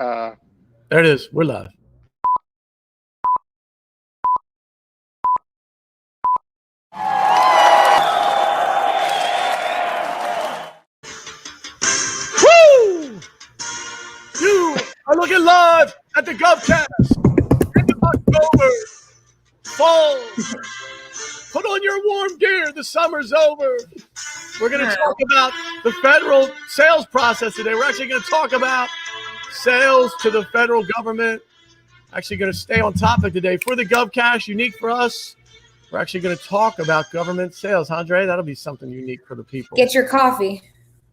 There it is. We're live. Woo! You are looking live at the GovCast. End of October. Fall. Put on your warm gear. The summer's over. We're going to talk about the federal sales process today. We're actually going to talk about sales to the federal government. Actually going to stay on topic today for the GovCast, unique for us. We're actually going to talk about government sales. Andre, that'll be something unique for the people. Get your coffee.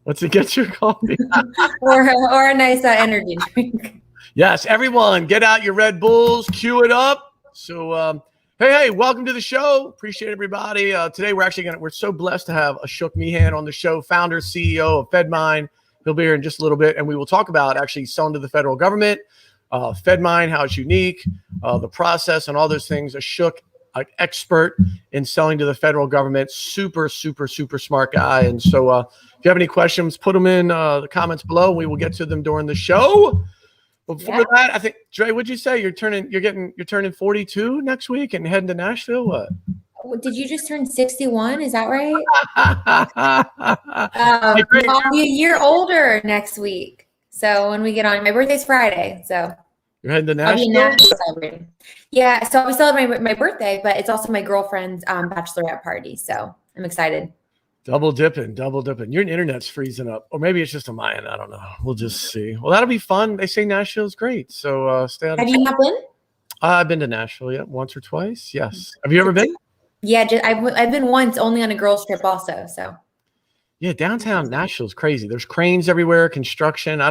What's it? Get your coffee. or a nice energy drink. Yes, everyone, get out your Red Bulls, cue it up. So, hey, welcome to the show. Appreciate everybody. Today, we're so blessed to have Ashok Mehan on the show, founder, CEO of Fedmine. He'll be here in just a little bit, and we will talk about actually selling to the federal government, Fedmine, how it's unique, the process, and all those things. Ashok, an expert in selling to the federal government, super smart guy. And so if you have any questions, put them in the comments below. We will get to them during the show. Before that, I think, Dre, what'd you say? You're turning 42 next week and heading to Nashville? What? Did you just turn 61? Is that right? I'll be a year older next week. So when we get on, my birthday's Friday. So you're heading to I'll be Nashville? celebrating. Yeah, so I'll be celebrating my birthday, but it's also my girlfriend's bachelorette party. So I'm excited. Double dipping. Your internet's freezing up. Or maybe it's just a mine. I don't know. We'll just see. Well, that'll be fun. They say Nashville's great. So stay out of Have you not been? I've been to Nashville, once or twice. Yes. Have you ever been? Yeah, I've been once, only on a girls' trip also. So yeah, downtown Nashville's crazy. There's cranes everywhere, construction.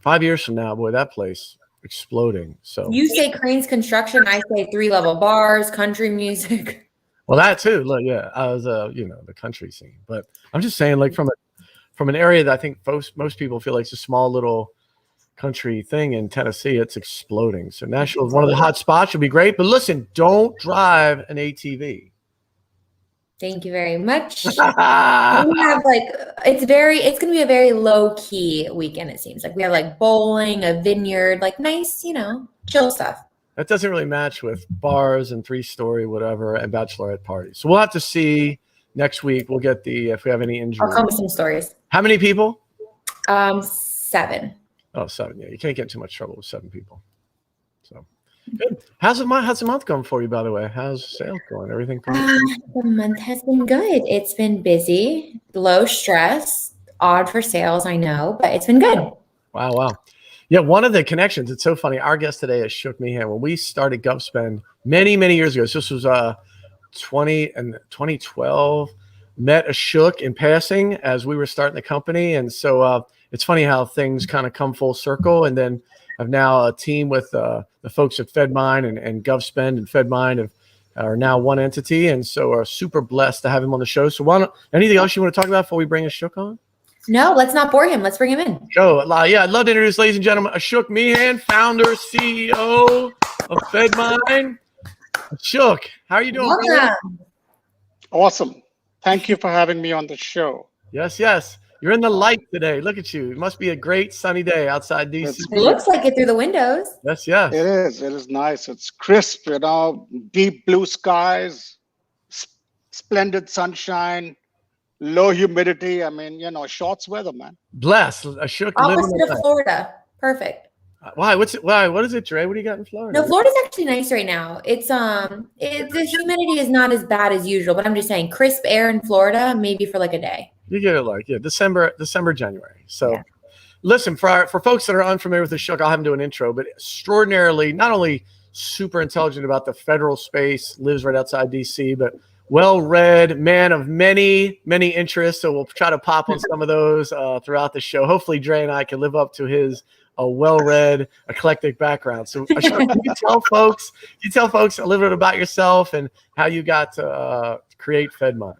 5 years from now, boy, that place exploding. So you say cranes construction, I say 3-level bars, country music. Well, that too. Look, yeah, I was, the country scene. But I'm just saying, like from an area that I think most people feel like it's a small little country thing in Tennessee, it's exploding. So Nashville is one of the hot spots. Should be great. But listen, don't drive an ATV. Thank you very much. We have it's going to be a very low key weekend. It seems like we have like bowling, a vineyard, like nice, chill stuff. That doesn't really match with bars and 3-story whatever and bachelorette parties. So we'll have to see next week. We'll get if we have any injuries. I'll come with some stories. How many people? 7. Oh, 7. Yeah, you can't get in too much trouble with 7 people. So good. How's the month going for you, by the way? How's sales going? Everything? The month has been good. It's been busy, low stress, odd for sales, I know, but it's been good. Wow. Yeah, one of the connections, it's so funny. Our guest today is Ashok Mehan. When we started GovSpend many years ago, so this was 2012, met Ashok in passing as we were starting the company. And so it's funny how things kind of come full circle. And then I've now a team with the folks at Fedmine and GovSpend and Fedmine are now one entity. And so we're super blessed to have him on the show. So anything else you want to talk about before we bring Ashok on? No, let's not bore him. Let's bring him in. Yeah, I'd love to introduce, ladies and gentlemen, Ashok Mehan, founder, CEO of Fedmine. Ashok, how are you doing? Welcome. Awesome. Thank you for having me on the show. Yes. You're in the light today. Look at you. It must be a great sunny day outside DC. It looks like it through the windows. Yes. It is. It is nice. It's crisp, deep blue skies, splendid sunshine. Low humidity. I mean, shorts weather, man. Bless. Ashok Opposite of Florida. Perfect. Why? What is it, Dre? What do you got in Florida? No, Florida's actually nice right now. It's the humidity is not as bad as usual, but I'm just saying crisp air in Florida, maybe for like a day. You get it December, January. So listen, for folks that are unfamiliar with Ashok, I'll have him do an intro, but extraordinarily, not only super intelligent about the federal space, lives right outside DC, but well-read, man of many interests. So we'll try to pop on some of those throughout the show. Hopefully, Dre and I can live up to his well-read, eclectic background. So Ashok, can you tell folks a little bit about yourself and how you got to create Fedmine?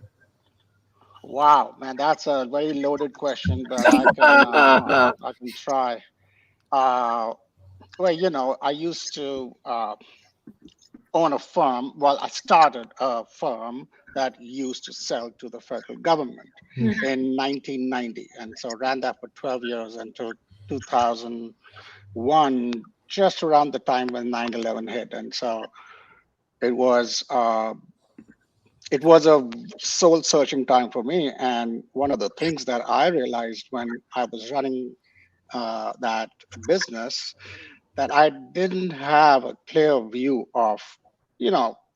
Wow, man, that's a very loaded question, but I can try. I used to own a firm. Well, I started a firm that used to sell to the federal government in 1990. And so ran that for 12 years until 2000, One just around the time when 9/11 hit, and so it was uh, it was a soul searching time for me. And one of the things that I realized when I was running that business, that I didn't have a clear view of,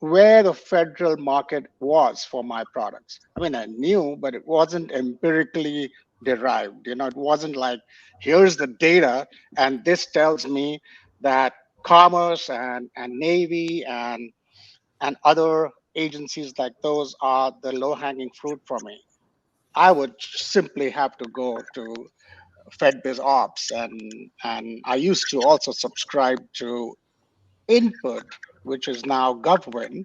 where the federal market was for my products. I mean, I knew, but it wasn't empirically derived. It wasn't like, here's the data, and this tells me that commerce and Navy and other agencies like those are the low hanging fruit for me. I would simply have to go to FedBiz Ops, and I used to also subscribe to Input, which is now GovWin,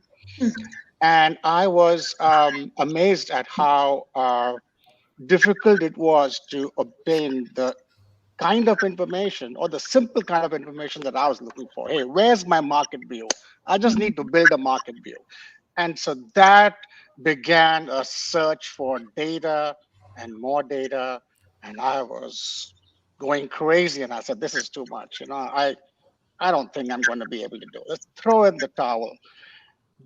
and I was amazed at how difficult it was to obtain the kind of information, or the simple kind of information that I was looking for. Hey, where's my market view? I just need to build a market view. And so that began a search for data and more data. And I was going crazy. And I said, this is too much. I don't think I'm going to be able to do it. Let's throw in the towel.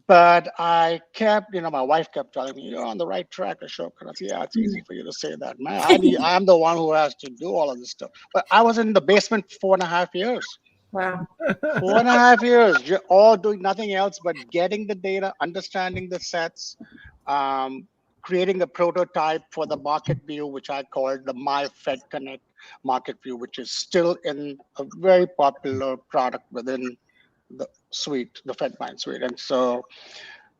But I kept, my wife kept telling me, you're on the right track, Ashok. And I said, yeah, it's easy for you to say that, man. I'm the one who has to do all of this stuff. But I was in the basement for 4.5 years. Wow. 4.5 years, you're all doing nothing else but getting the data, understanding the sets, creating a prototype for the market view, which I called the My Fed Connect market view, which is still in a very popular product within the suite, the Fedmine suite. And so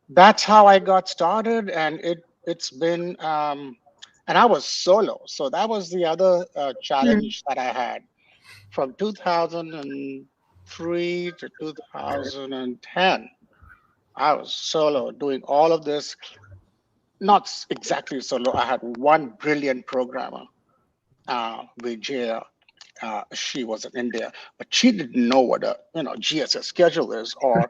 that's how I got started. And it's been, and I was solo. So that was the other challenge that I had from 2003 to 2010. I was solo doing all of this, not exactly solo. I had one brilliant programmer, Vijaya. She was in India, but she didn't know what a GSS schedule is, or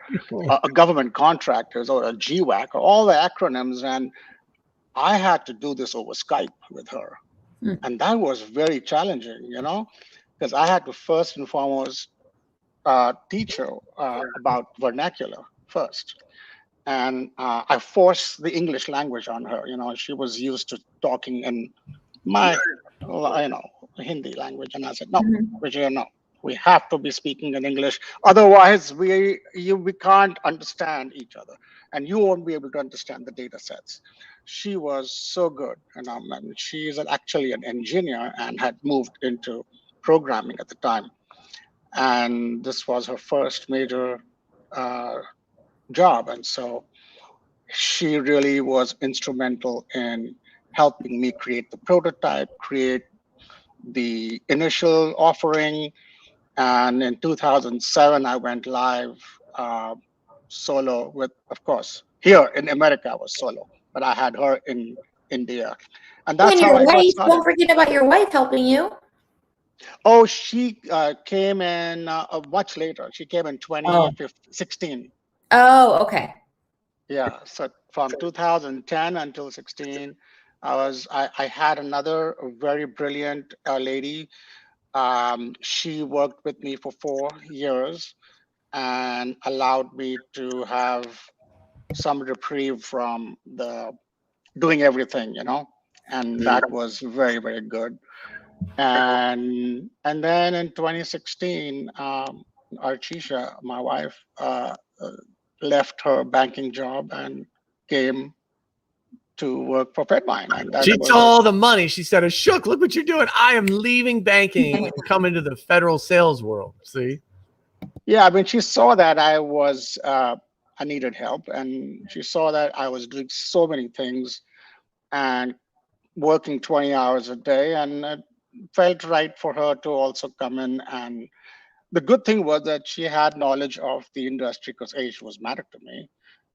a government contract is, or a GWAC, or all the acronyms. And I had to do this over Skype with her. And that was very challenging, because I had to first and foremost teach her about vernacular first. And I forced the English language on her. She was used to talking in my, Hindi language. And I said, no, Vijaya, no. We have to be speaking in English. Otherwise, we can't understand each other. And you won't be able to understand the data sets. She was so good. And she is actually an engineer and had moved into programming at the time. And this was her first major job. And so she really was instrumental in helping me create the prototype, create the initial offering. And in 2007, I went live solo with, of course, here in America, I was solo, but I had her in India. And that's And how your I got wife, started. don't forget about your wife helping you. Oh, she came in much later. She came in 2016. Oh, okay. Yeah, so from 2010 until 16, I had another very brilliant lady. She worked with me for 4 years and allowed me to have some reprieve from the doing everything, and that was very, very good. And then in 2016, Archisha, my wife, left her banking job and came to work for Fedmine. And that She was saw all the money. She said, Ashok, look what you're doing. I am leaving banking and come into the federal sales world. See? Yeah, I mean, she saw that I needed help, and she saw that I was doing so many things and working 20 hours a day, and it felt right for her to also come in. And the good thing was that she had knowledge of the industry, because age was mattered to me,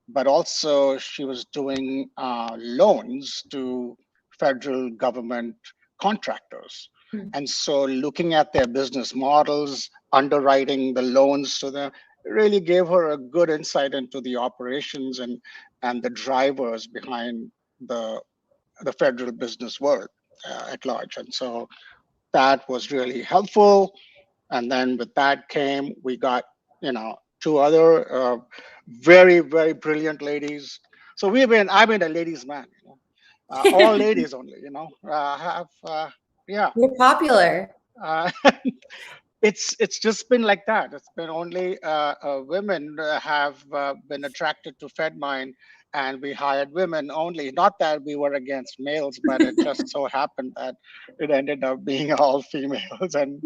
but also she was doing loans to federal government contractors. And so looking at their business models, underwriting the loans to them, really gave her a good insight into the operations and the drivers behind the federal business world at large. And so that was really helpful. And then with that came, we got, two other very, very brilliant ladies. So I've been a ladies' man, all ladies only, have, yeah. You're popular. Uh, it's just been like that. It's been only women have been attracted to Fedmine, and we hired women only. Not that we were against males, but it just so happened that it ended up being all females, and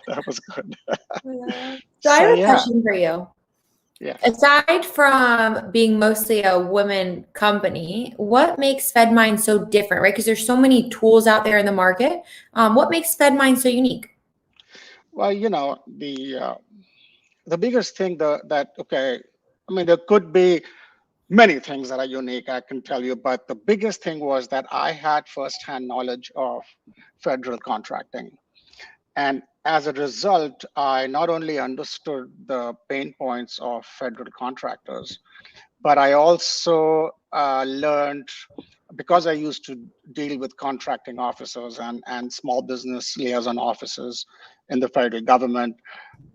that was good. So I have a yeah, question for you. yeah. Aside from being mostly a women company, what makes Fedmine so different, right? Because there's so many tools out there in the market. What makes Fedmine so unique? Well, the biggest thing okay, I mean, there could be many things that are unique, I can tell you, but the biggest thing was that I had firsthand knowledge of federal contracting. And as a result, I not only understood the pain points of federal contractors, but I also learned, because I used to deal with contracting officers and small business liaison officers in the federal government,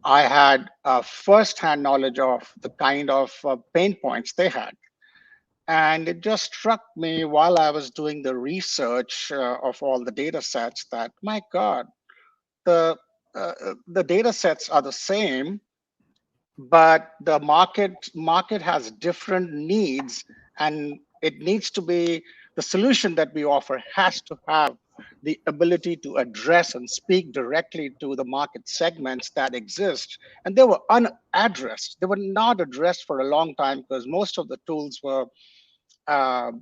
I had firsthand knowledge of the kind of pain points they had. And it just struck me while I was doing the research of all the data sets that, my God, the data sets are the same, but the market has different needs, and it needs to be, the solution that we offer has to have the ability to address and speak directly to the market segments that exist. And they were unaddressed. They were not addressed for a long time because most of the tools were uh,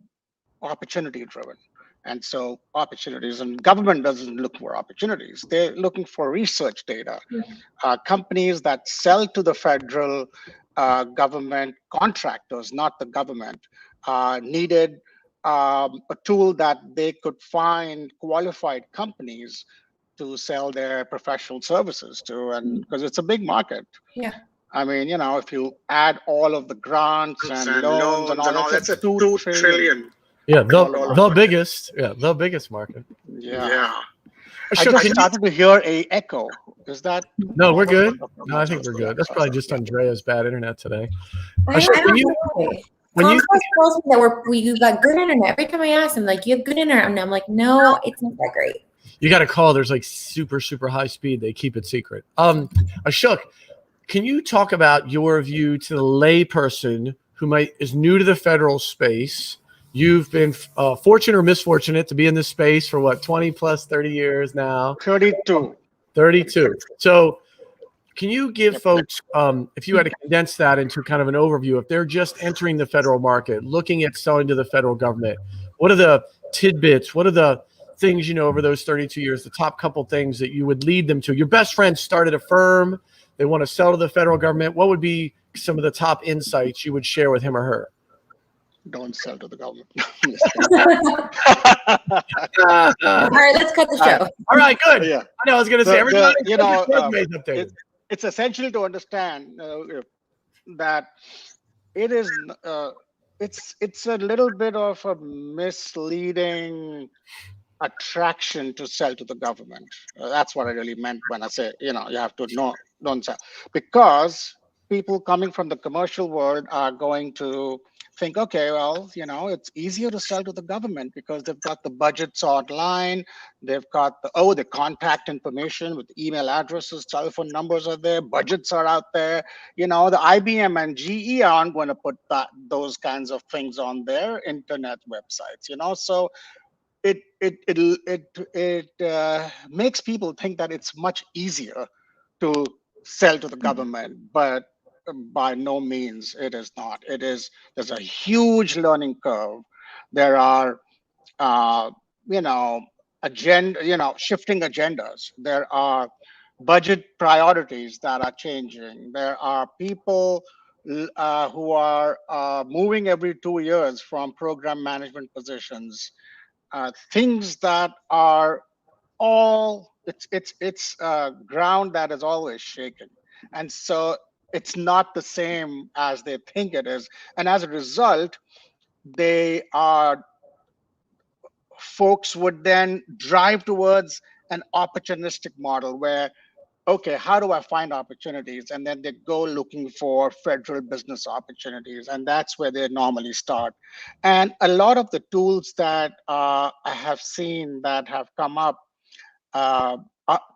opportunity driven. And so opportunities, and government doesn't look for opportunities. They're looking for research data. Companies that sell to the federal government, contractors, not the government, needed a tool that they could find qualified companies to sell their professional services to, and because it's a big market. Yeah. I mean, if you add all of the grants and loans and all, that's a 2 trillion. Yeah, the biggest market. Yeah. I just started to hear a echo. Is that? No, we're good. No, I think we're good. That's probably just Andrea's bad internet today. I don't know. Comcast tells me that we've got good internet. Every time I ask them, like, you have good internet, and I'm like, no, it's not that great. You got to call. There's like super high speed. They keep it secret. Ashok, can you talk about your view to the layperson who is new to the federal space? You've been fortunate or misfortunate to be in this space for what, 20 plus 30 years now? 32. So can you give folks, if you had to condense that into kind of an overview, if they're just entering the federal market, looking at selling to the federal government, what are the tidbits? What are the things, over those 32 years, the top couple things that you would lead them to? Your best friend started a firm. They want to sell to the federal government. What would be some of the top insights you would share with him or her? Don't sell to the government. All right, let's cut the show. All right, good. Yeah. I know I was going to say, everybody, it's essential to understand that it is, it's a little bit of a misleading attraction to sell to the government. That's what I really meant when I say, you have to don't sell, because people coming from the commercial world are going to think, okay, well, it's easier to sell to the government because they've got the budgets online, they've got the contact information with email addresses, telephone numbers are there, budgets are out there. The IBM and GE aren't going to put those kinds of things on their internet websites. So it makes people think that it's much easier to sell to the government, but by no means it is not. There's a huge learning curve. There are shifting agendas. There are budget priorities that are changing. There are people who are moving every 2 years from program management positions. Things that are it's ground that is always shaken, and so it's not the same as they think it is. And as a result, folks would then drive towards an opportunistic model where okay, how do I find opportunities? And then they go looking for federal business opportunities. And that's where they normally start. And a lot of the tools that I have seen that have come up are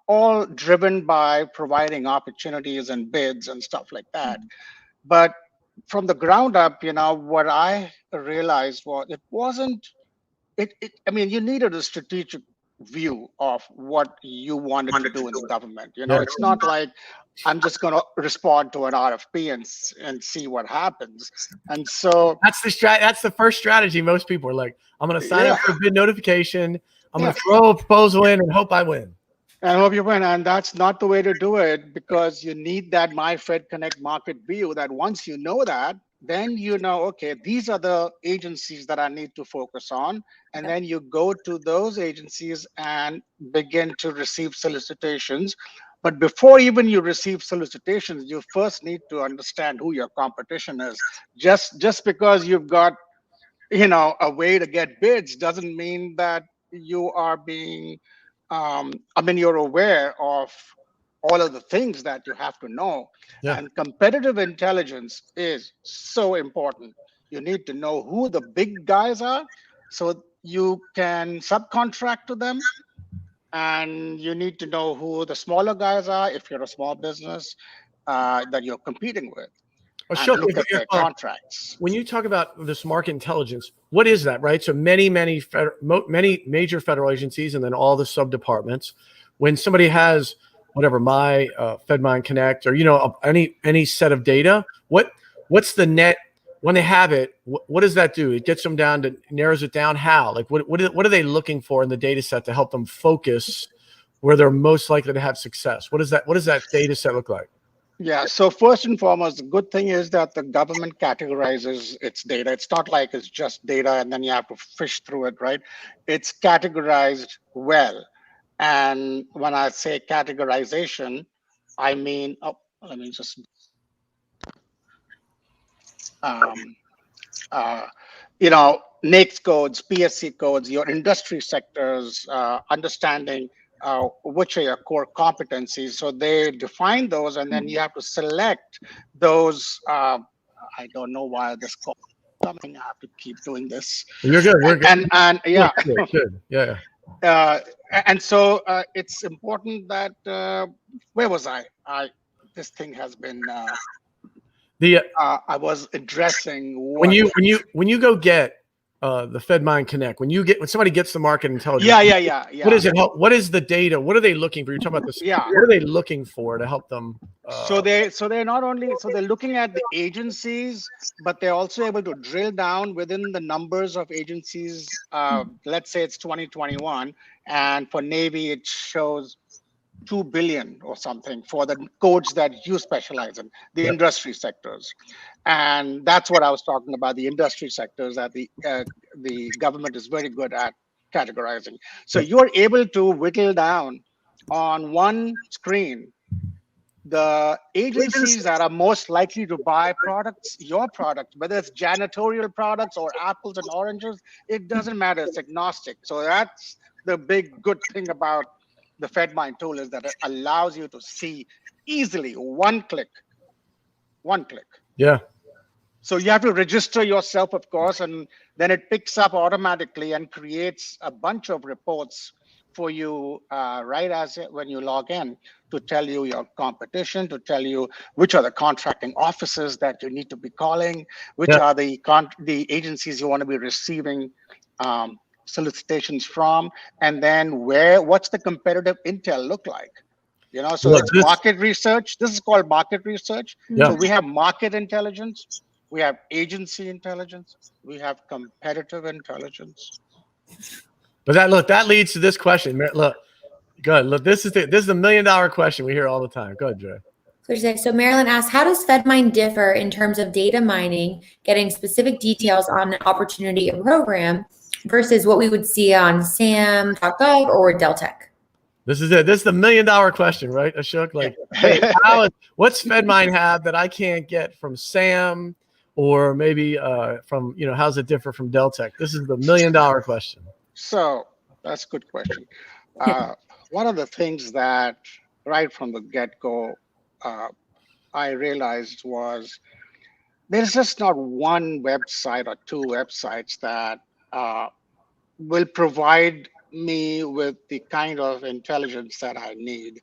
all driven by providing opportunities and bids and stuff like that. But from the ground up, what I realized was it wasn't, I mean, you needed a strategic view of what you wanted to do in the government. Yeah. It's not like I'm just going to respond to an RFP and see what happens. And so That's the first strategy. Most people are like, I'm going to sign up for a bid notification. I'm going Yeah. to throw a proposal in and hope I win. I hope you win. And that's not the way to do it, because you need that MyFed Connect market view that once you know that, then okay, these are the agencies that I need to focus on. And then you go to those agencies and begin to receive solicitations. But before even you receive solicitations, you first need to understand who your competition is. Just because you've got a way to get bids doesn't mean that you are being you're aware of all of the things that you have to know. Yeah. And competitive intelligence is so important. You need to know who the big guys are so you can subcontract to them. And you need to know who the smaller guys are if you're a small business that you're competing with. Ashok, And look at their contracts. When you talk about this market intelligence, what is that, right? So many major federal agencies and then all the sub departments, when somebody has whatever, my Fedmine Connect or, any set of data, what's the net when they have it? What does that do? It gets them down to narrows it down. How? Like what are they looking for in the data set to help them focus where they're most likely to have success? What does that data set look like? Yeah, so first and foremost, the good thing is that the government categorizes its data. It's not like it's just data and then you have to fish through it, right? It's categorized well. And when I say categorization, I mean, let me just, NAICS codes, PSC codes, your industry sectors, understanding which are your core competencies. So they define those, and then you have to select those. I don't know why this call coming. I have to keep doing this. You're good. We're good. And yeah, good. Yeah. And so it's important that where was I? This thing has been. I was addressing when you go get the Fedmine Connect, when somebody gets the market intelligence. Yeah. What does it help? What is the data? What are they looking for? You're talking about this. Yeah. What are they looking for to help them? So they're not only they're looking at the agencies, but they're also able to drill down within the numbers of agencies. Let's say it's 2021, and for Navy it shows 2 billion or something for the codes that you specialize in, the industry sectors. And that's what I was talking about, the industry sectors that the government is very good at categorizing. So you're able to whittle down on one screen the agencies that are most likely to buy your product, whether it's janitorial products or apples and oranges, it doesn't matter, it's agnostic. So that's the big good thing about the Fedmine tool, is that it allows you to see easily one click. Yeah. So you have to register yourself, of course, and then it picks up automatically and creates a bunch of reports for you when you log in, to tell you your competition, to tell you which are the contracting offices that you need to be calling, which are the agencies you want to be receiving solicitations from, and then what's the competitive intel look like? So it's market research. This is called market research. So we have market intelligence, we have agency intelligence, we have competitive intelligence. But that leads to this question. Look, good. Look, this is the $1 million question we hear all the time. Go ahead, Joy. So Marilyn asks, how does Fedmine differ in terms of data mining, getting specific details on an opportunity or program, versus what we would see on SAM.gov or Deltek? This is it. This is the $1 million question, right, Ashok? Like, hey, what's Fedmine have that I can't get from SAM, or maybe from, how's it differ from Deltek? This is the $1 million question. So that's a good question. One of the things that right from the get-go, I realized was there's just not one website or two websites that will provide me with the kind of intelligence that I need.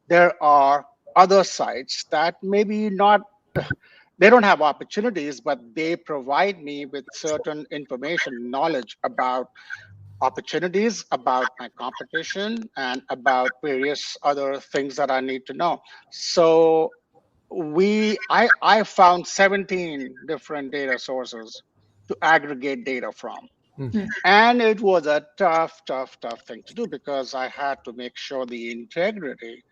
There are other sites that maybe not, they don't have opportunities, but they provide me with certain information, knowledge about opportunities, about my competition, and about various other things that I need to know. So I found 17 different data sources to aggregate data from. And it was a tough thing to do because I had to make sure the integrity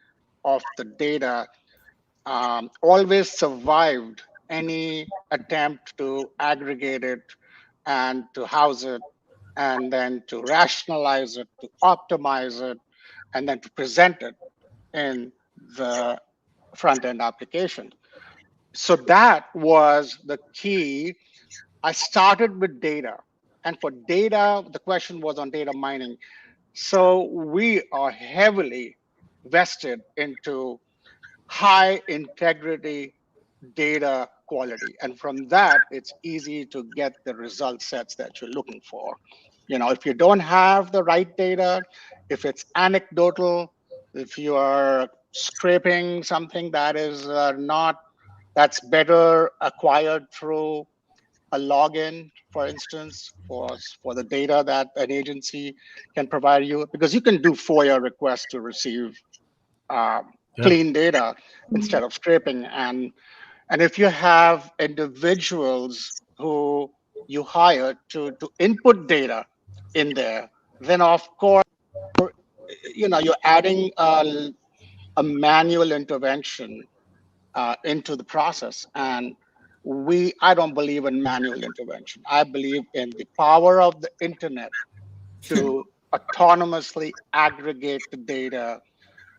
of the data always survived any attempt to aggregate it and to house it and then to rationalize it, to optimize it, and then to present it in the front end application. So that was the key. I started with data. And for data, the question was on data mining. So we are heavily vested into high integrity data quality. And from that, it's easy to get the result sets that you're looking for. If you don't have the right data, if it's anecdotal, if you are scraping something that is that's better acquired through a login, for instance, for the data that an agency can provide you, because you can do FOIA requests to receive clean data instead of scraping. And if you have individuals who you hire to input data in there, then of course, you're adding a manual intervention into the process. And I don't believe in manual intervention. I believe in the power of the internet to autonomously aggregate the data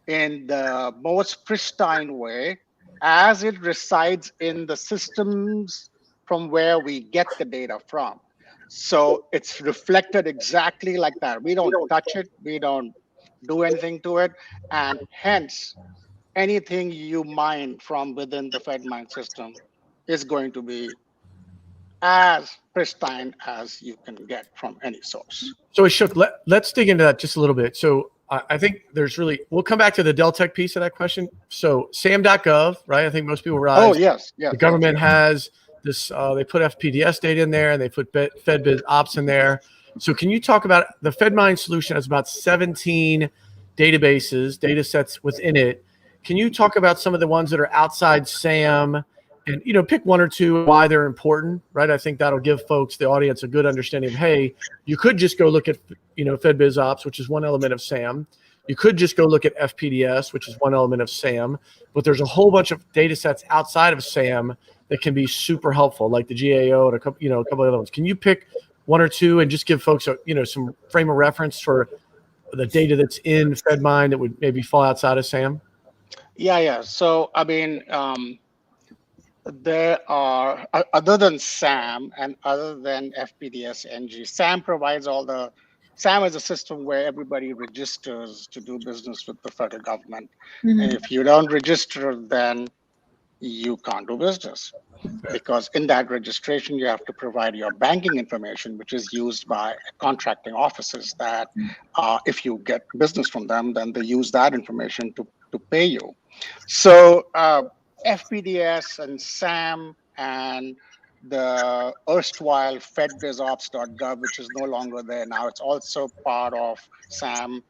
in the most pristine way as it resides in the systems from where we get the data from. So it's reflected exactly like that. We don't touch it. We don't do anything to it. And hence, anything you mine from within the Fedmine system is going to be as pristine as you can get from any source. So Ashok, let's dig into that just a little bit. So I think we'll come back to the Deltec piece of that question. So sam.gov, right? I think most people realize. Oh, yes. The government has this, they put FPDS data in there and they put FedBiz ops in there. So can you talk about the Fedmine solution has about 17 databases, data sets within it. Can you talk about some of the ones that are outside SAM and, pick one or two, why they're important, right? I think that'll give folks, the audience, a good understanding of, hey, you could just go look at, FedBiz Ops, which is one element of SAM. You could just go look at FPDS, which is one element of SAM, but there's a whole bunch of data sets outside of SAM that can be super helpful, like the GAO and a couple of other ones. Can you pick one or two and just give folks, some frame of reference for the data that's in Fedmine that would maybe fall outside of SAM? Yeah. So, there are, other than SAM and other than FPDS NG, SAM is a system where everybody registers to do business with the federal government. And if you don't register, then you can't do business. Because in that registration, you have to provide your banking information, which is used by contracting offices that if you get business from them, then they use that information to pay you. So FPDS and SAM and the erstwhile fedbizops.gov, which is no longer there now, it's also part of SAM.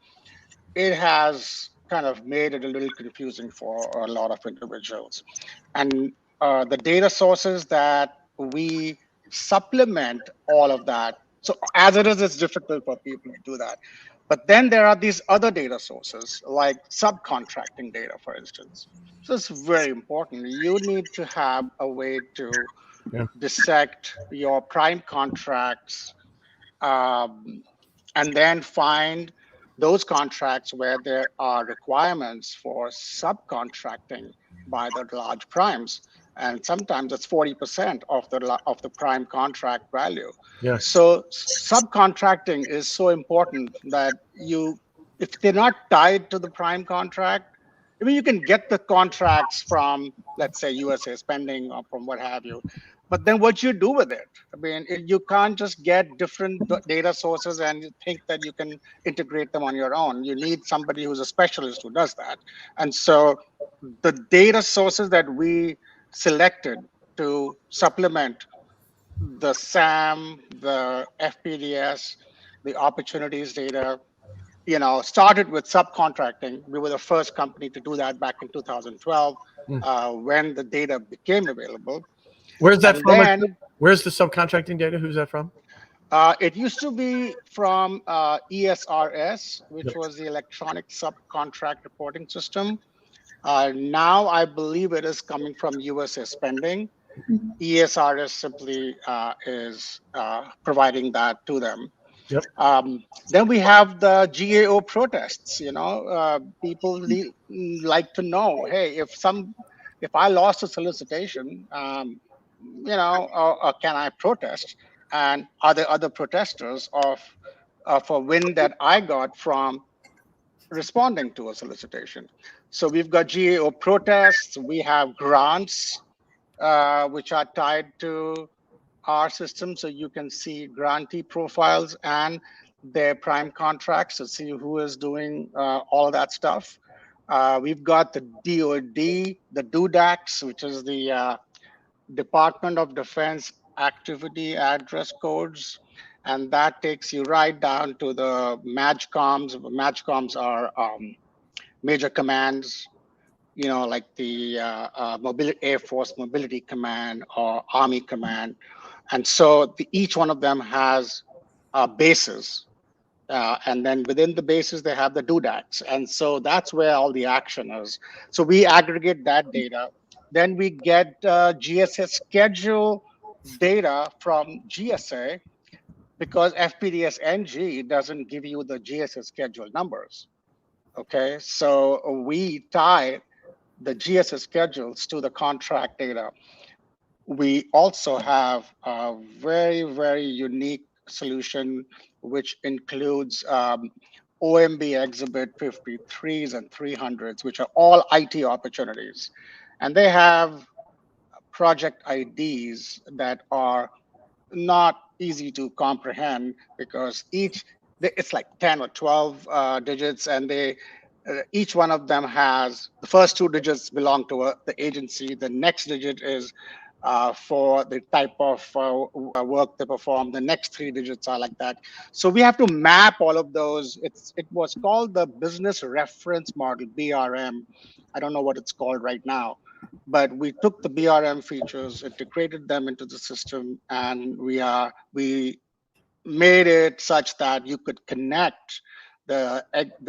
It has kind of made it a little confusing for a lot of individuals. And the data sources that we supplement all of that. So as it is, it's difficult for people to do that. But then there are these other data sources like subcontracting data, for instance. So it's very important. You need to have a way to dissect your prime contracts and then find those contracts where there are requirements for subcontracting by the large primes. And sometimes it's 40% of the prime contract value. Yes. So subcontracting is so important that if they're not tied to the prime contract, I mean, you can get the contracts from, let's say, USA Spending or from what have you, but then what you do with it? I mean, you can't just get different data sources and think that you can integrate them on your own. You need somebody who's a specialist who does that. And so the data sources that we selected to supplement the SAM, the FPDS, the opportunities data, started with subcontracting. We were the first company to do that back in 2012 when the data became available. Where's that And from? then, where's the subcontracting data? Who's that from? It used to be from ESRS, which was the Electronic Subcontract Reporting System. Now I believe it is coming from USA Spending. ESRS simply is providing that to them. Yep. Then we have the GAO protests. People like to know, hey, if I lost a solicitation, or can I protest? And are there other protesters of a win that I got from responding to a solicitation? So we've got GAO protests. We have grants, which are tied to our system, so you can see grantee profiles and their prime contracts to see who is doing all of that stuff. We've got the DoD, the DUDACs, which is the Department of Defense Activity Address Codes, and that takes you right down to the MAJCOMs. MAJCOMs are major commands, like the Air Force Mobility Command or Army Command. And so each one of them has bases. And then within the bases, they have the DUDACs. And so that's where all the action is. So we aggregate that data. Then we get GSA schedule data from GSA, because FPDS NG doesn't give you the GSA schedule numbers. Okay, so we tie the GSA schedules to the contract data. We also have a very, very unique solution, which includes OMB Exhibit 53s and 300s, which are all IT opportunities. And they have project IDs that are not easy to comprehend, because it's like 10 or 12 digits, and each one of them has the first two digits belong to the agency. The next digit is for the type of work they perform. The next three digits are like that. So we have to map all of those. It was called the Business Reference Model, BRM. I don't know what it's called right now, but we took the BRM features, integrated them into the system, and we made it such that you could connect the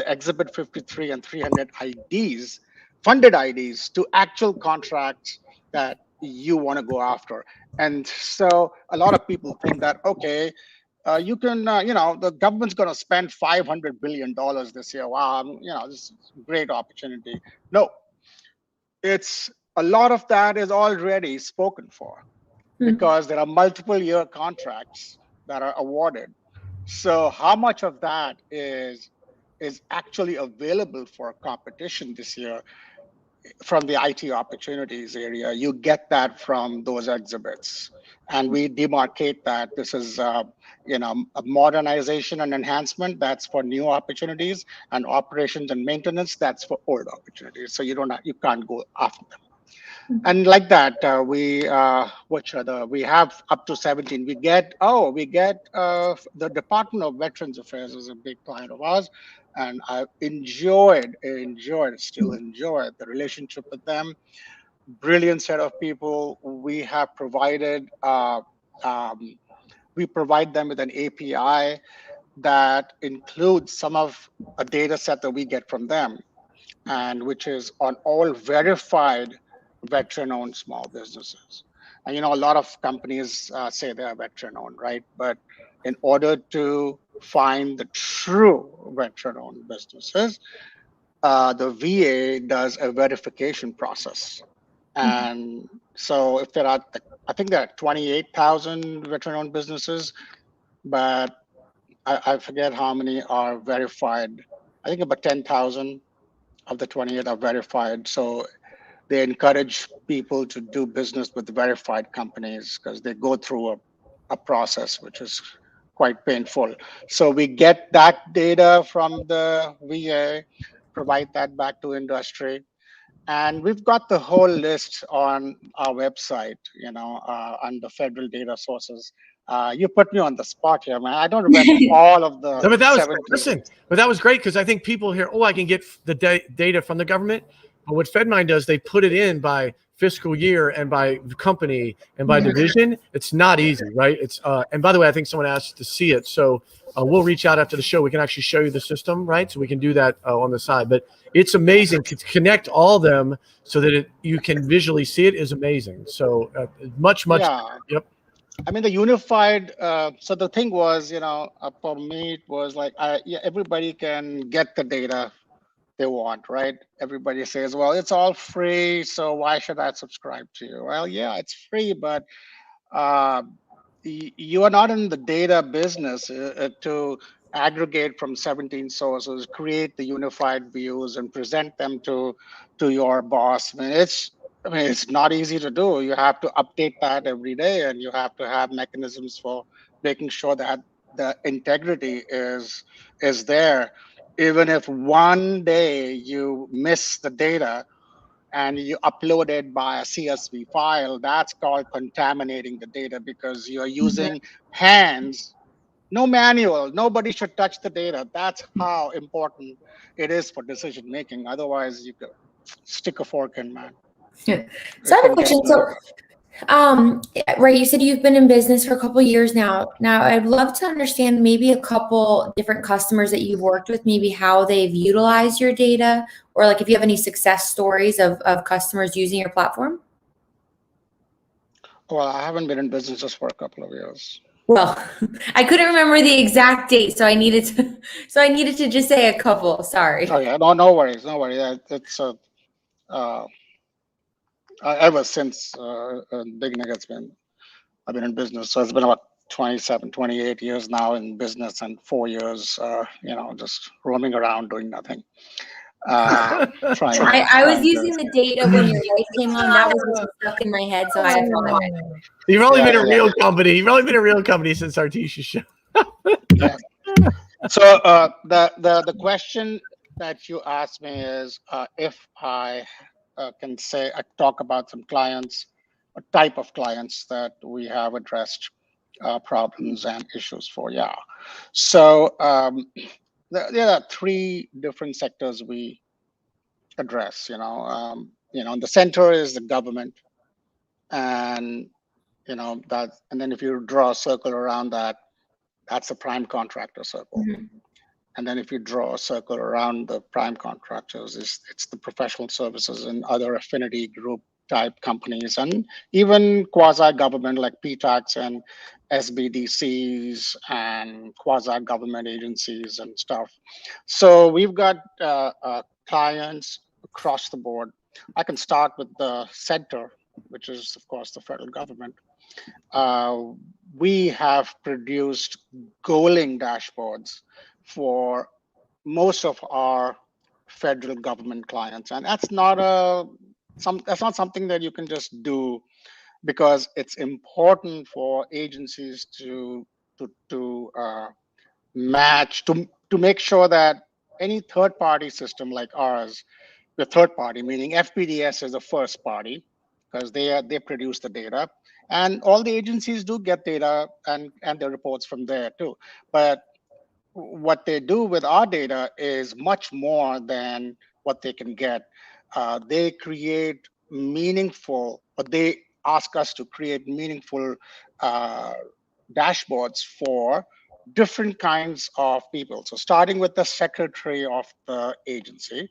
Exhibit 53 and 300 IDs, funded IDs, to actual contracts that you want to go after. And so a lot of people think that, okay, you can, the government's going to spend $500 billion this year. Wow, this is a great opportunity. No, it's a lot of that is already spoken for, because there are multiple year contracts that are awarded. So how much of that is actually available for competition this year from the IT opportunities area? You get that from those exhibits, and we demarcate that this is a modernization and enhancement, that's for new opportunities, and operations and maintenance, that's for old opportunities. So you can't go after them. And like that, we have up to 17. We get the Department of Veterans Affairs is a big client of ours, and I still enjoy the relationship with them. Brilliant set of people. We have provided, we provide them with an API that includes some of a data set that we get from them, and which is on all verified veteran-owned small businesses. And a lot of companies say they are veteran-owned, right? But in order to find the true veteran-owned businesses, the VA does a verification process. And so if there are, I think there are 28,000 veteran-owned businesses, but I forget how many are verified. I think about 10,000 of the 28 are verified. So they encourage people to do business with verified companies because they go through a process which is quite painful. So we get that data from the VA, provide that back to industry, and we've got the whole list on our website, on the federal data sources. You put me on the spot here, man. I don't remember all of the No, but that was 70. listen. But that was great because I think people hear, oh, I can get the data from the government. But what Fedmine does, they put it in by fiscal year and by company and by division. It's not easy, right? It's and by the way, I think someone asked to see it, so we'll reach out after the show. We can actually show you the system, right? So we can do that on the side. But it's amazing to connect all of them so that you can visually see it is amazing. So much. Yeah. Yep. I mean, the unified. So the thing was, for me, it was like, everybody can get the data they want, right? Everybody says, well, it's all free, so why should I subscribe to you? Well, yeah, it's free, but uh, you are not in the data business to aggregate from 17 sources, create the unified views, and present them to your boss. I mean, it's not easy to do. You have to update that every day, and you have to have mechanisms for making sure that the integrity is there. Even if one day you miss the data and you upload it by a CSV file, that's called contaminating the data because you're using hands, no manual. Nobody should touch the data. That's how important it is for decision making. Otherwise, you could stick a fork in, man. So It I have a can get question. So, nowhere. right, you said you've been in business for a couple of years now. Now, I'd love to understand maybe a couple different customers that you've worked with, maybe how they've utilized your data, or like if you have any success stories of customers using your platform. Well, I haven't been in business just for a couple of years. Well, I couldn't remember the exact date, so I needed to just say a couple. Sorry. Oh yeah, no worries, no worries. It's uh, ever since beginning, I've been in business. So it's been about 27, 28 years now in business, and 4 years, just roaming around doing nothing. Trying I was to. using the date of when your wife came on. That was what stuck in my head, so I apologize. You've only been a Yeah. real company. You've only been a real company since our Tisha show. Yeah. So the question that you asked me is if I can say I talk about some clients, a type of clients that we have addressed problems and issues for. Yeah. So there are three different sectors we address. In the center is the government, and and then if you draw a circle around that, that's a prime contractor circle. And then if you draw a circle around the prime contractors, it's the professional services and other affinity group type companies, and even quasi-government like PTACs and SBDCs and quasi-government agencies and stuff. So we've got clients across the board. I can start with the center, which is, of course, the federal government. We have produced goaling dashboards for most of our federal government clients, and that's not something that you can just do, because it's important for agencies to match to make sure that any third party system like ours, the third party meaning FPDS is the first party because they produce the data, and all the agencies do get data and their reports from there too. But what they do with our data is much more than what they can get. They create meaningful, or they ask us to create meaningful uh, dashboards for different kinds of people. So starting with the secretary of the agency,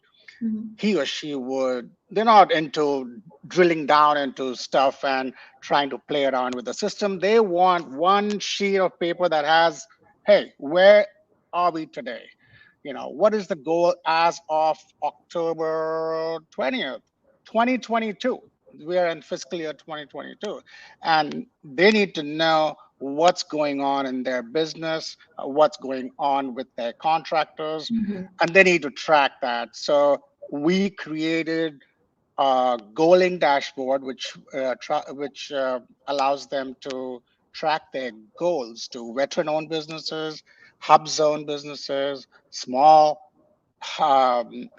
he or she they're not into drilling down into stuff and trying to play around with the system. They want one sheet of paper that has, hey, where are we today? What is the goal as of October 20th, 2022? We are in fiscal year 2022. And they need to know what's going on in their business, what's going on with their contractors, and they need to track that. So we created a goaling dashboard, which allows them to track their goals to veteran-owned businesses, hub-zone businesses, small, African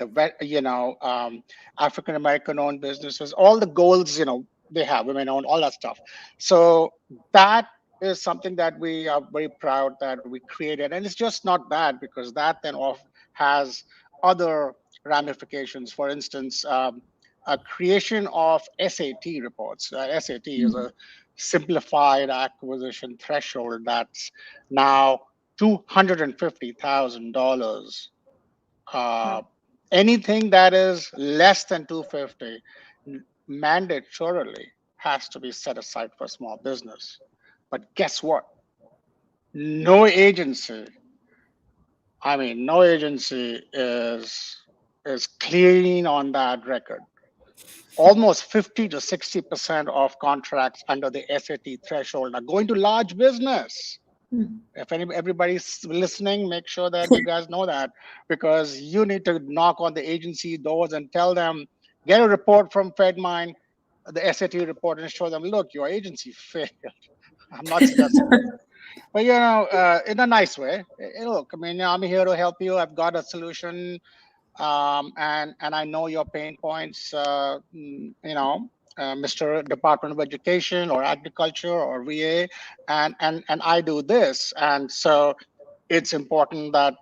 American owned businesses, all the goals, they have, women owned, all that stuff. So that is something that we are very proud that we created. And it's just not that, because that then has other ramifications. For instance, a creation of SAT reports. SAT is a simplified acquisition threshold that's now $250,000. Anything that is less than 250 mandatorily has to be set aside for small business. But guess what? No agency is clean on that record. Almost 50 to 60% of contracts under the SAT threshold are going to large business. If everybody's listening, make sure that you guys know that, because you need to knock on the agency doors and tell them, get a report from Fedmine, the SAT report, and show them, look, your agency failed. I'm not suggesting that. But, in a nice way. Look, I'm here to help you. I've got a solution. And I know your pain points, Mr. Department of Education or Agriculture or VA, and I do this. And so it's important that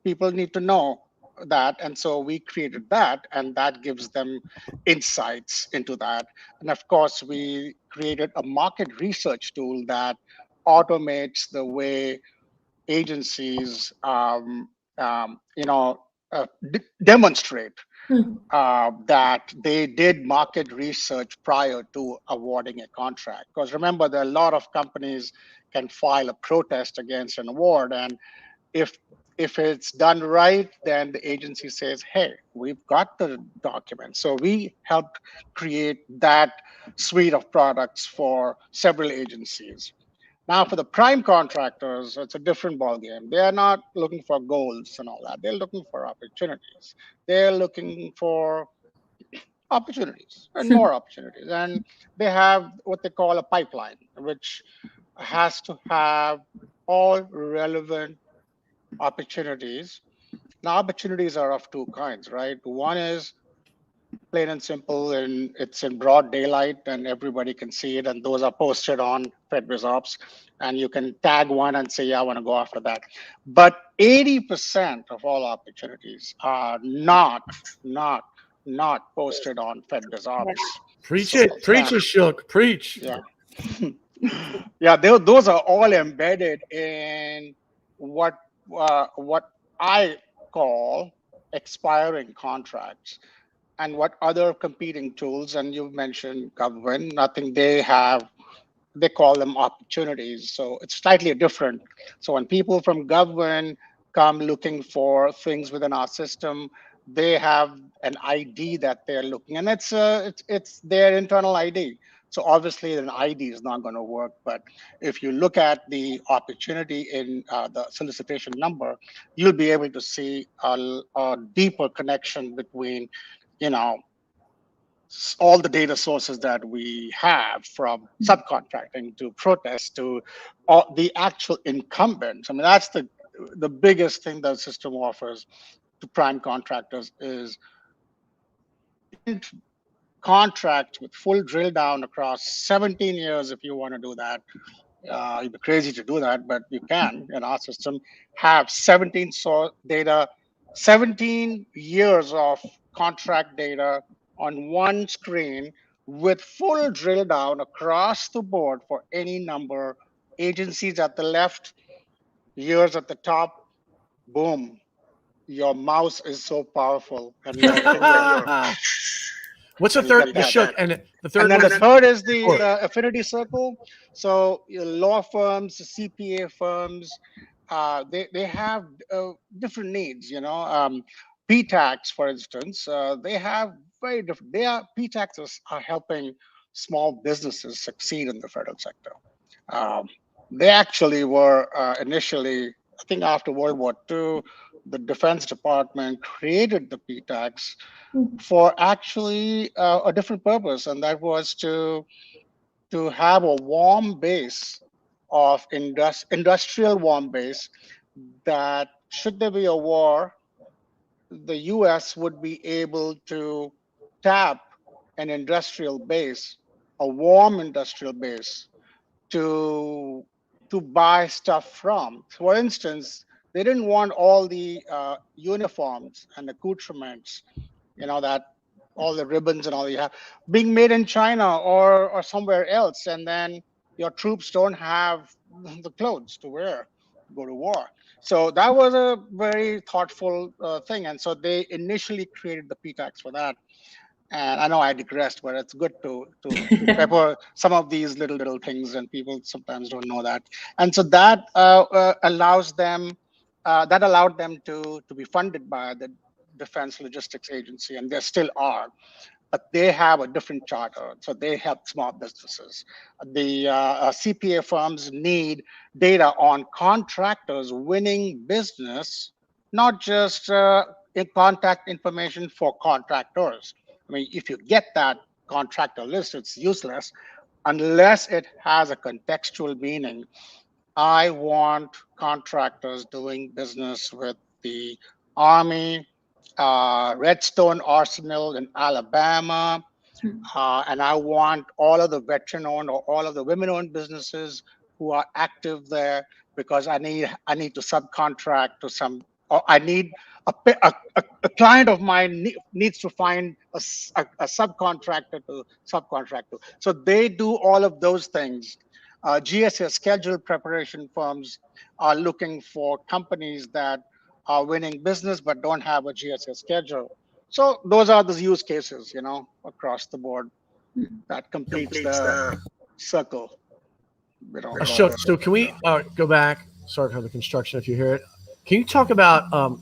people need to know that. And so we created that, and that gives them insights into that. And of course, we created a market research tool that automates the way agencies, demonstrate that they did market research prior to awarding a contract. Because remember, there are a lot of companies can file a protest against an award, and if it's done right, then the agency says, hey, we've got the document. So we helped create that suite of products for several agencies. Now, for the prime contractors, it's a different ballgame. They are not looking for goals and all that. They're looking for opportunities. They're looking for opportunities and more opportunities. And they have what they call a pipeline, which has to have all relevant opportunities. Now, opportunities are of two kinds, right? One is plain and simple, and it's in broad daylight and everybody can see it, and those are posted on FedResops, and you can tag one and say, yeah, I want to go after that. But 80% of all opportunities are not posted on FedResops. Preach it, Ashok, preach. Yeah. Yeah, those are all embedded in what I call expiring contracts. And what other competing tools, and you mentioned GovWin, nothing they call them opportunities. So it's slightly different. So when people from GovWin come looking for things within our system, they have an ID that they're looking, and it's their internal ID. So obviously an ID is not going to work, but if you look at the opportunity in the solicitation number, you'll be able to see a deeper connection between all the data sources that we have, from subcontracting to protest to the actual incumbents. That's the biggest thing that the system offers to prime contractors is contracts with full drill down across 17 years. If you want to do that, you'd be crazy to do that, but you can. In our system, have 17 years of contract data on one screen with full drill down across the board for any number, agencies at the left, years at the top. Boom. Your mouse is so powerful, and your finger. What's the third? Ashok, and the third. And then the third is the affinity circle. So law firms, CPA firms, they have different needs. PTACs, for instance, they have very different. PTACs are helping small businesses succeed in the federal sector. They actually were initially, I think after World War II, the Defense Department created the PTAX for actually a different purpose, and that was to have a warm base of industrial warm base, that should there be a war, the US would be able to tap an industrial base, a warm industrial base, to buy stuff from. For instance, they didn't want all the uniforms and accoutrements, that all the ribbons and all you have being made in China or somewhere else, and then your troops don't have the clothes to wear to go to war. So that was a very thoughtful thing, and so they initially created the PTAX for that. And I know I digressed, but it's good to pepper some of these little things, and people sometimes don't know that. And so that allowed them to be funded by the Defense Logistics Agency, and they still are. But they have a different charter, so they help small businesses. The CPA firms need data on contractors winning business, not just contact information for contractors. I mean, if you get that contractor list, it's useless unless it has a contextual meaning. I want contractors doing business with the Army, Redstone Arsenal in Alabama, and I want all of the veteran-owned or all of the women-owned businesses who are active there, because I need to subcontract to some, or I need a client of mine needs to find a subcontractor to subcontract to. So they do all of those things. GSA schedule preparation firms are looking for companies that are winning business but don't have a GSA schedule. So those are the use cases, across the board, that completes the circle. Ashok, so can we go back? Sorry for the construction if you hear it. Can you talk about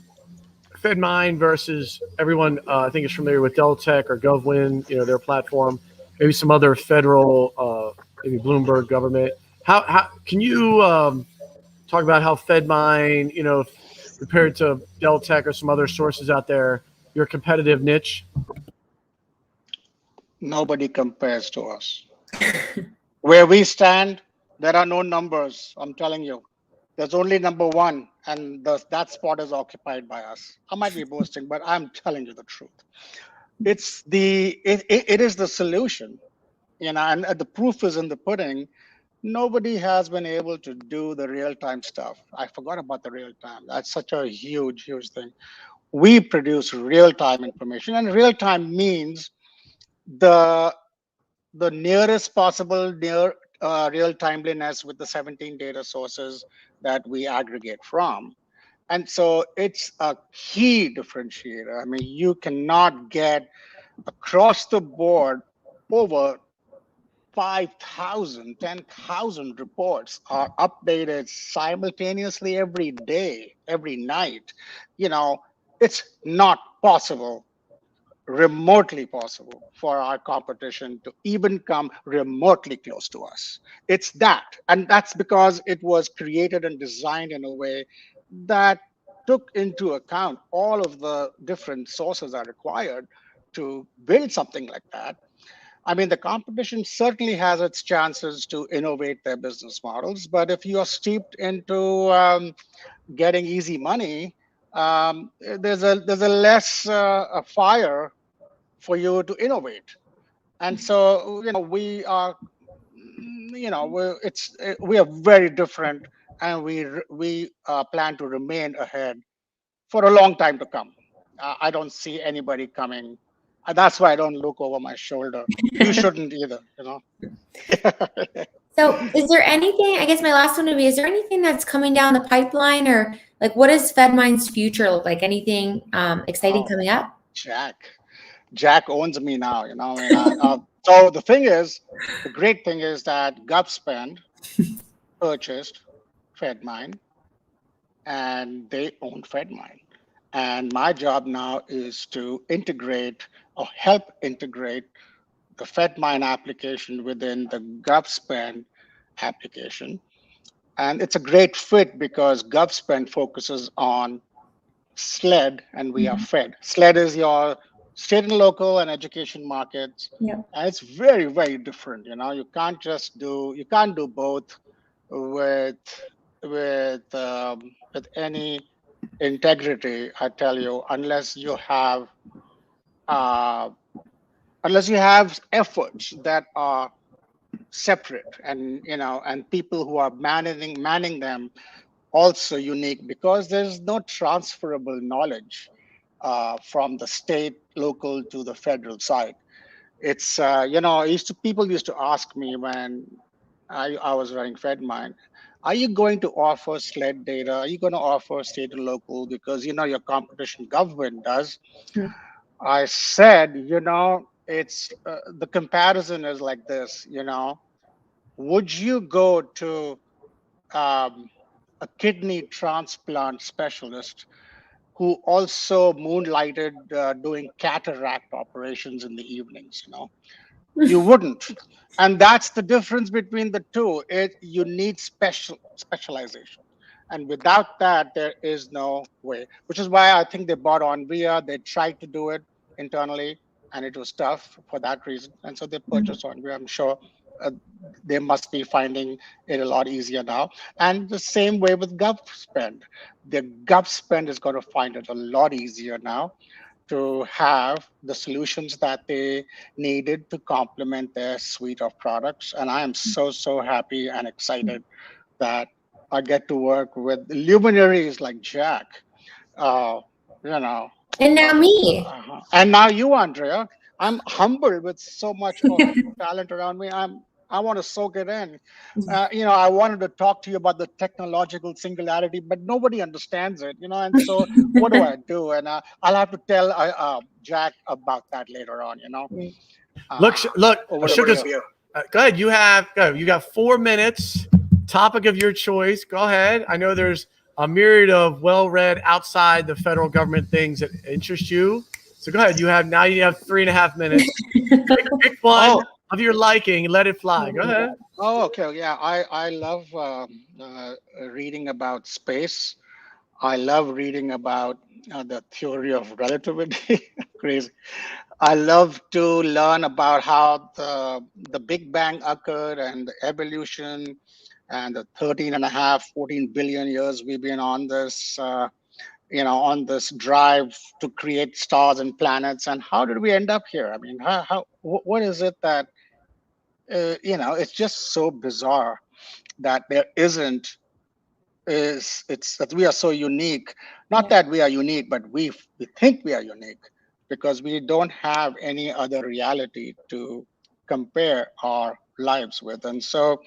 Fedmine versus everyone I think is familiar with Deltek or GovWin, their platform, maybe some other federal, maybe Bloomberg government. How can you talk about how Fedmine, compared to Deltek or some other sources out there, your competitive niche? Nobody compares to us. Where we stand, there are no numbers. I'm telling you, there's only number one, and that spot is occupied by us. I might be boasting, but I'm telling you the truth. It is the solution, and the proof is in the pudding. Nobody has been able to do the real-time stuff. I forgot about the real-time. That's such a huge thing. We produce real-time information, and real-time means the nearest possible real timeliness with the 17 data sources that we aggregate from. And so it's a key differentiator. I mean, you cannot get across the board over 5,000, 10,000 reports are updated simultaneously every day, every night. It's not possible, remotely possible, for our competition to even come remotely close to us. It's that. And that's because it was created and designed in a way that took into account all of the different sources are required to build something like that. I mean, the competition certainly has its chances to innovate their business models, but if you are steeped into getting easy money, there's a less fire for you to innovate. And so, we are, we are very different, and we plan to remain ahead for a long time to come. I don't see anybody coming. That's why I don't look over my shoulder. You shouldn't either, So is there anything, I guess my last one would be, is there anything that's coming down the pipeline, or like what does Fedmine's future look like? Anything exciting coming up? Jack owns me now, so the great thing is that GovSpend purchased Fedmine, and they own Fedmine. And my job now is to integrate or help integrate the Fedmine application within the GovSpend application. And it's a great fit because GovSpend focuses on SLED and we are Fed. SLED is your state and local and education markets. Yeah. And it's very, very different. You can't do both with any integrity, I tell you, unless you have efforts that are separate, and people who are manning them also unique, because there's no transferable knowledge from the state, local to the federal side. It's people used to ask me when I was running Fedmine, are you going to offer SLED data? Are you going to offer state and local? Because your competition government does. Hmm. I said, it's the comparison is like this. Would you go to a kidney transplant specialist who also moonlighted doing cataract operations in the evenings? You wouldn't. And that's the difference between the two. You need specialization. And without that, there is no way, which is why I think they bought Onvia. They tried to do it internally, and it was tough for that reason. And so they purchased Onvia. I'm sure they must be finding it a lot easier now. And the same way with GovSpend. The GovSpend is going to find it a lot easier now to have the solutions that they needed to complement their suite of products. And I am so, so happy and excited that I get to work with luminaries like Jack, uh, you know. And now me. And now you, Andrea. I'm humbled with so much of talent around me. I want to soak it in. I wanted to talk to you about the technological singularity, but nobody understands it, and so what do I do? And I'll have to tell Jack about that later on, Look, Ashok, go ahead. You got 4 minutes. Topic of your choice. Go ahead. I know there's a myriad of well-read outside the federal government things that interest you. So go ahead. You have 3.5 minutes. Pick one of your liking and let it fly. Go ahead. Oh, okay. Yeah, I love reading about space. I love reading about the theory of relativity. Crazy. I love to learn about how the Big Bang occurred and the evolution and the 14 billion years we've been on this, on this drive to create stars and planets. And how did we end up here? I mean, what is it that, it's just so bizarre that there isn't, it's that we are so unique. Not that we are unique, but we think we are unique because we don't have any other reality to compare our lives with. And so,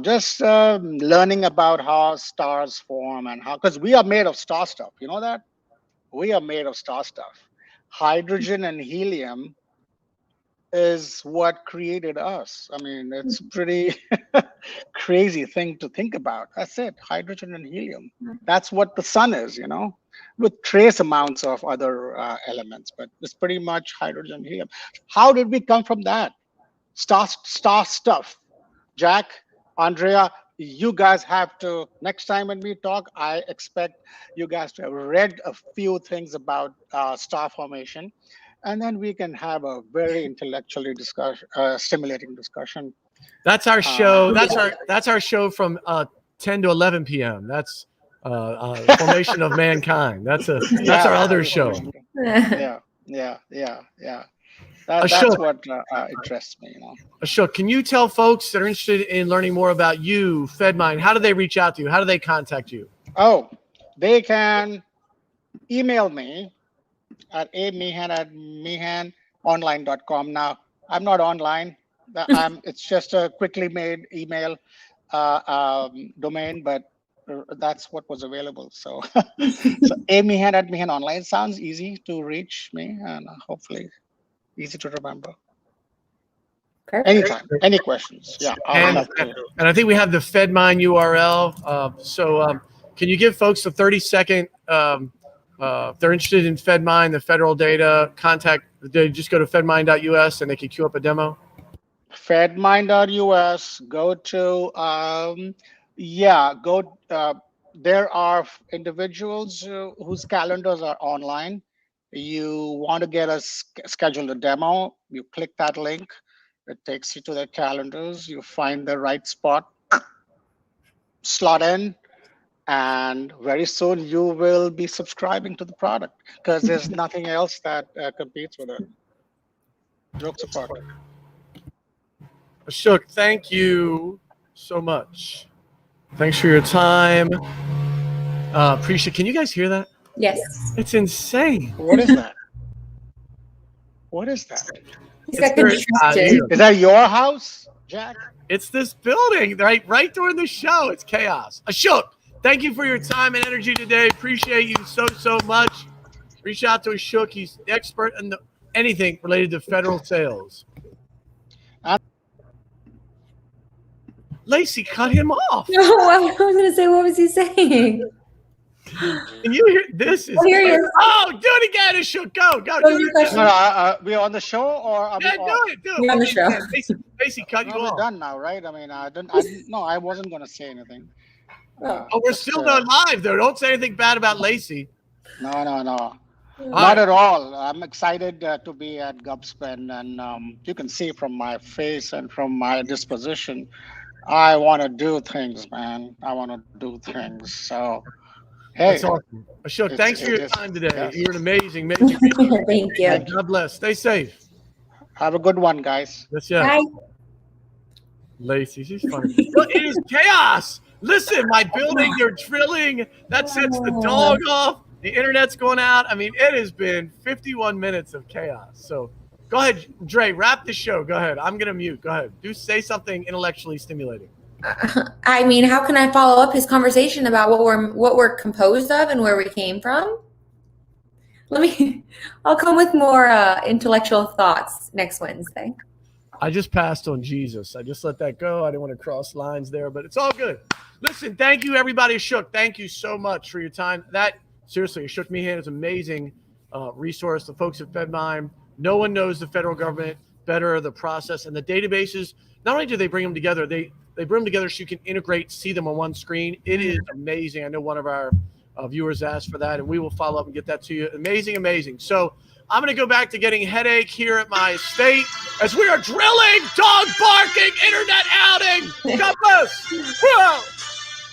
just learning about how stars form and because we are made of star stuff. You know that? We are made of star stuff. Hydrogen and helium is what created us. I mean, it's pretty crazy thing to think about. That's it, hydrogen and helium. That's what the sun is, with trace amounts of other elements, but it's pretty much hydrogen and helium. How did we come from that? Star stuff. Jack, Andrea, you guys have to, next time when we talk, I expect you guys to have read a few things about star formation. And then we can have a very intellectually stimulating discussion. That's our show. That's our show from 10 to 11 p.m. That's Formation of Mankind. That's our other show. Yeah. That's what interests me. Ashok, can you tell folks that are interested in learning more about you, Fedmine, how do they reach out to you? How do they contact you? Oh, they can email me at amehan@mehanonline.com. Now, I'm not online. It's just a quickly made email domain, but that's what was available. So, amehan@mehanonline sounds easy to reach me and hopefully easy to remember. Perfect. Anytime, any questions? Yeah, and I think we have the Fedmine URL. Can you give folks a 30-second? If they're interested in Fedmine, the federal data, they just go to fedmine.us and they can queue up a demo. Fedmine.us. Go to there are individuals whose calendars are online. You want to get schedule a demo, you click that link, it takes you to their calendars, you find the right spot, slot in, and very soon you will be subscribing to the product because there's nothing else that competes with it. Jokes apart. Ashok, thank you so much. Thanks for your time. Appreciate. Can you guys hear that? Yes. It's insane. What is that? What is that? He's got very- construction. Is that your house, Jack? It's this building, right during the show. It's chaos. Ashok, thank you for your time and energy today. Appreciate you so much. Reach out to Ashok. He's the expert in anything related to federal sales. Lacey, cut him off. No, I was going to say, what was he saying? Can you hear this? Is Here he is. Oh, do it again, Ashok. Go. Oh, Do your it question. again. We on the show or are we Yeah, off? do it. We're on the show. Lacey, cut you No, we're off. done now, right? I mean, no, I wasn't going to say anything. Oh. Oh, we're still not live, though. Don't say anything bad about Lacey. No. All Not at all. I'm excited to be at GovSpend, and you can see from my face and from my disposition, I want to do things, man. I want to do things. So, hey, That's awesome. Ashok, thanks for your time today. yes. You're an amazing. Thank you. God bless. Stay safe. Have a good one, guys. Yes, yeah. Bye. Lacey, she's funny. Well, it is chaos. Listen, my building, they're drilling. That sets the dog off. The internet's going out. I mean, it has been 51 minutes of chaos. So go ahead, Dre, wrap the show. Go ahead. I'm going to mute. Go ahead. Say something intellectually stimulating. I mean, how can I follow up his conversation about what we're composed of and where we came from? I'll come with more intellectual thoughts next Wednesday. I just passed on Jesus. I just let that go. I didn't want to cross lines there, but it's all good. Listen, thank you, everybody. Ashok, thank you so much for your time. Seriously, Ashok Mehan is an amazing resource. The folks at Fedmine, no one knows the federal government better, the process, and the databases. Not only do they bring them together, they bring them together so you can integrate, see them on one screen. It is amazing. I know one of our viewers asked for that, and we will follow up and get that to you. Amazing. So I'm going to go back to getting headache here at my estate as we are drilling, dog barking, internet outing. God bless. Whoa.